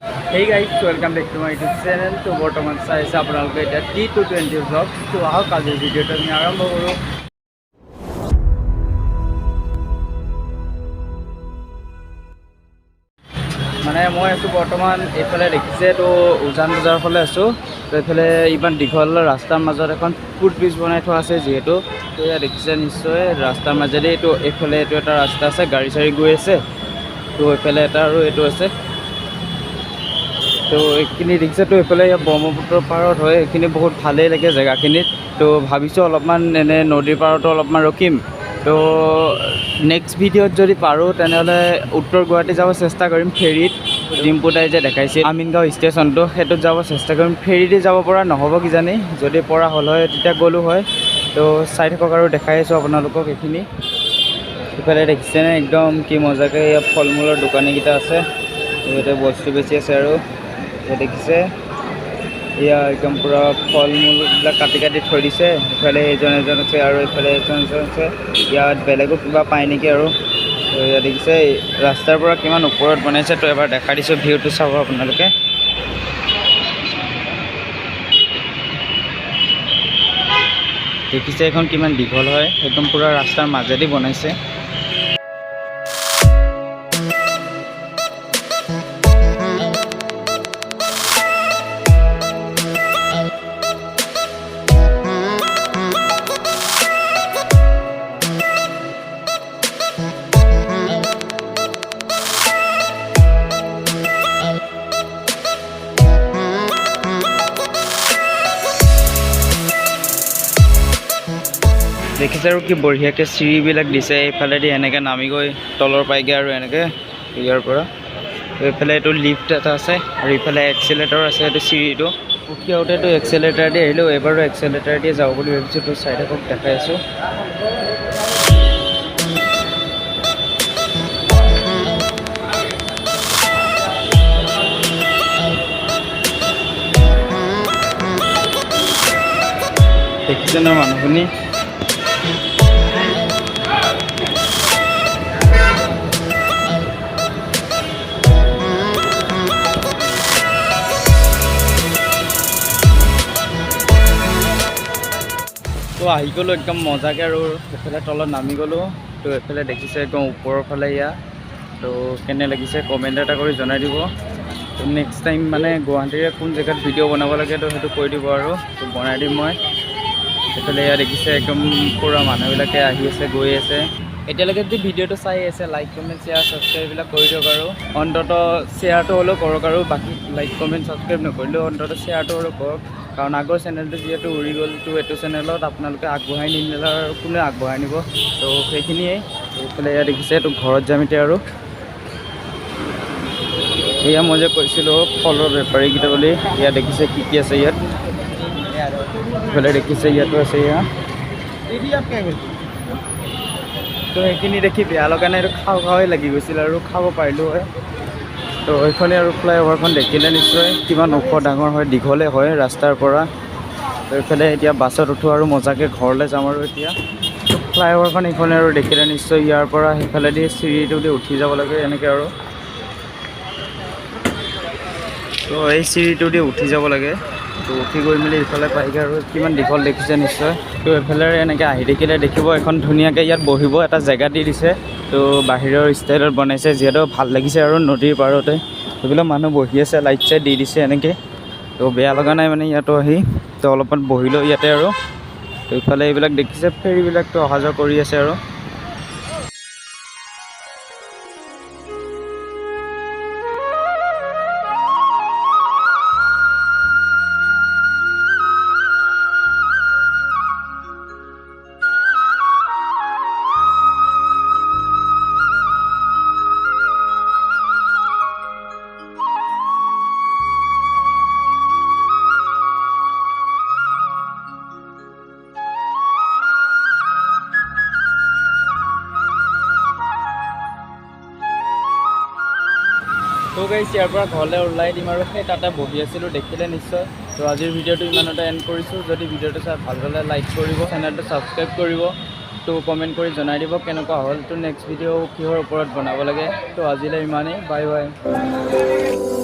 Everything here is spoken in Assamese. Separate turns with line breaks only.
Hey guys, welcome back to my YouTube channel. So বৰ্তমান চাইছে আপোনালোকে এটা T220 vlog. তো আহক আজিৰ ভিডিঅ'টো আমি আৰম্ভ কৰোঁ। মানে মই আছোঁ বৰ্তমান এইফালে দেখিছে তো উজান বজাৰ ফালে আছোঁ। তো এইফালে ইমান দীঘল ৰাস্তাৰ মাজত এখন ফুটব্ৰিজ বনাই থোৱা আছে যিহেতু। তো ইয়াত দেখিছে নিশ্চয় ৰাস্তাৰ মাজেদি এইটো এইফালে এইটো এটা ৰাস্তা আছে, গাড়ী চাড়ী গৈ আছে। তো এইফালে এটা আৰু এইটো আছে। তো এইখিনি দেখিছে তো এইফালে ব্ৰহ্মপুত্ৰৰ পাৰত হয়, এইখিনি বহুত ভালেই লাগে জেগাখিনিত। তো ভাবিছোঁ অলপমান এনে নদীৰ পাৰতো অলপমান ৰখিম। তো নেক্সট ভিডিঅ'ত যদি পাৰোঁ তেনেহ'লে উত্তৰ গুৱাহাটী যাব চেষ্টা কৰিম ফেৰীত। ডিম্পু দাই যে দেখাইছিল আমিনগাঁও ষ্টেচনটো, সেইটোত যাব চেষ্টা কৰিম। ফেৰীতে যাব পৰা নহ'ব কিজানি, যদি পৰা হ'ল হয় তেতিয়া গ'লোঁ হয়। তো চাই থাকক আৰু দেখাই আছোঁ আপোনালোকক এইখিনি। ইফালে দেখিছেনে একদম কি মজাকৈ ইয়াত ফল মূলৰ দোকানীকেইটা আছে, ইয়াতে বস্তু বেছি আছে। আৰু দেখিছে এয়া একদম পূৰা ফল মূলবিলাক কাটি কাটি থৈ দিছে। ইফালে এজন আছে আৰু ইফালে এজন আছে। ইয়াত বেলেগো কিবা পায় নেকি আৰু। তো ইয়াত দেখিছে ৰাস্তাৰ পৰা কিমান ওপৰত বনাইছে। তো এবাৰ দেখাই দিছোঁ, ভিউটো চাব আপোনালোকে। দেখিছে এখন কিমান দীঘল হয়, একদম পূৰা ৰাস্তাৰ মাজেদি বনাইছে। দেখিছে আৰু কি বঢ়িয়াকৈ চিৰিবিলাক দিছে। এইফালেদি এনেকৈ নামি গৈ তলৰ পাইগৈ আৰু এনেকৈ ইয়াৰ পৰা। এইফালে এইটো লিফ্ট এটা আছে আৰু ইফালে এক্সেলেটাৰ আছে। এইটো চিৰিটো উঠি আহোঁতেতো এক্সেলেটাৰ দি আহিলোঁ, এবাৰো এক্সেলেটাৰ দিয়ে যাওঁ বুলি ভাবিছোঁ। তো চাই থাকক, দেখাই আছোঁ। দেখিছে ন মানুহখিনি। তো আহি গ'লোঁ একদম মজাকৈ আৰু এইফালে তলত নামি গ'লোঁ। তো এইফালে দেখিছে একদম ওপৰৰ ফালে এয়া। তো কেনে লাগিছে কমেণ্ট এটা কৰি জনাই দিব। তো নেক্সট টাইম মানে গুৱাহাটীৰে কোন জেগাত ভিডিঅ' বনাব লাগে তো সেইটো কৈ দিব আৰু তো বনাই দিম মই। এইফালে এয়া দেখিছে একদম পূৰা মানুহবিলাকে আহি আছে গৈ আছে। এতিয়ালৈকে যদি ভিডিঅ'টো চাই আছে লাইক কমেণ্ট শ্বেয়াৰ ছাবস্ক্ৰাইব এইবিলাক কৰি দিয়ক আৰু অন্ততঃ শ্বেয়াৰটো হ'লেও কৰক। আৰু বাকী লাইক কমেণ্ট ছাবস্ক্ৰাইব নকৰিলেও অন্ততঃ শ্বেয়াৰটো হ'লেও কৰক, কাৰণ আগৰ চেনেলটো যিহেতু উৰি গ'ল। তো এইটো চেনেলত আপোনালোকে আগবঢ়াই নিলে আৰু কোনে আগবঢ়াই নিব। তো সেইখিনিয়ে। এইফালে এয়া দেখিছে এইটো ঘৰত যাম এতিয়া। আৰু এয়া মই যে কৈছিলোঁ ফলৰ বেপাৰীকেইটা বুলি। এয়া দেখিছে কি কি আছে ইয়াত। এইফালে দেখিছে ইয়াতো আছে এয়া। তো সেইখিনি দেখি বেয়া লগা নাই, এইটো খাওঁ খাওঁই লাগি গৈছিল আৰু খাব পাৰিলোঁ হয়। তো এইখনে আৰু ফ্লাইঅভাৰখন দেখিলে নিশ্চয় কিমান ওখ ডাঙৰ হয়, দীঘলে হয় ৰাস্তাৰ পৰা। তো এইফালে এতিয়া বাছত উঠোঁ আৰু মজাকৈ ঘৰলৈ যাম আৰু এতিয়া। তো ফ্লাইঅভাৰখন এইখনে আৰু দেখিলে নিশ্চয় ইয়াৰ পৰা সেইফালেদি চিৰিটো দি উঠি যাব লাগে এনেকৈ আৰু। তো এই চিৰিটো দি উঠি যাব লাগে। তো উঠি গৈ মেলি ইফালে পাইগৈ আৰু কিমান দীঘল দেখিছে নিশ্চয়। তো এইফালে এনেকৈ আহি দেখিলে দেখিব এখন ধুনীয়াকৈ ইয়াত বহিব এটা জেগা দি দিছে। তো বাহিৰৰ ষ্টাইলত বনাইছে যিহেতু ভাল লাগিছে আৰু নদীৰ পাৰতে এইবিলাক মানুহ বহি আছে, লাইট চাইট দি দিছে এনেকৈ। তো বেয়া লগা নাই মানে ইয়াতো আহি। তো অলপমান বহিলোঁ ইয়াতে আৰু। তো ইফালে এইবিলাক দেখিছে ফেৰীবিলাকতো অহা যোৱা কৰি আছে আৰু। তো গাইছ ইয়াৰ পৰা ঘৰলৈ ওলাই দিম আৰু সেই তাতে বহি আছিলোঁ দেখিলে নিশ্চয়। তো আজিৰ ভিডিঅ'টো ইমানতে এণ্ড কৰিছোঁ। যদি ভিডিঅ'টো চাই ভাল পালে লাইক কৰিব, চেনেলটো ছাবস্ক্ৰাইব কৰিব। তো কমেণ্ট কৰি জনাই দিব কেনেকুৱা হ'ল। তো নেক্সট ভিডিঅ' কিহৰ ওপৰত বনাব লাগে। তো আজিলৈ ইমানেই, বাই বাই।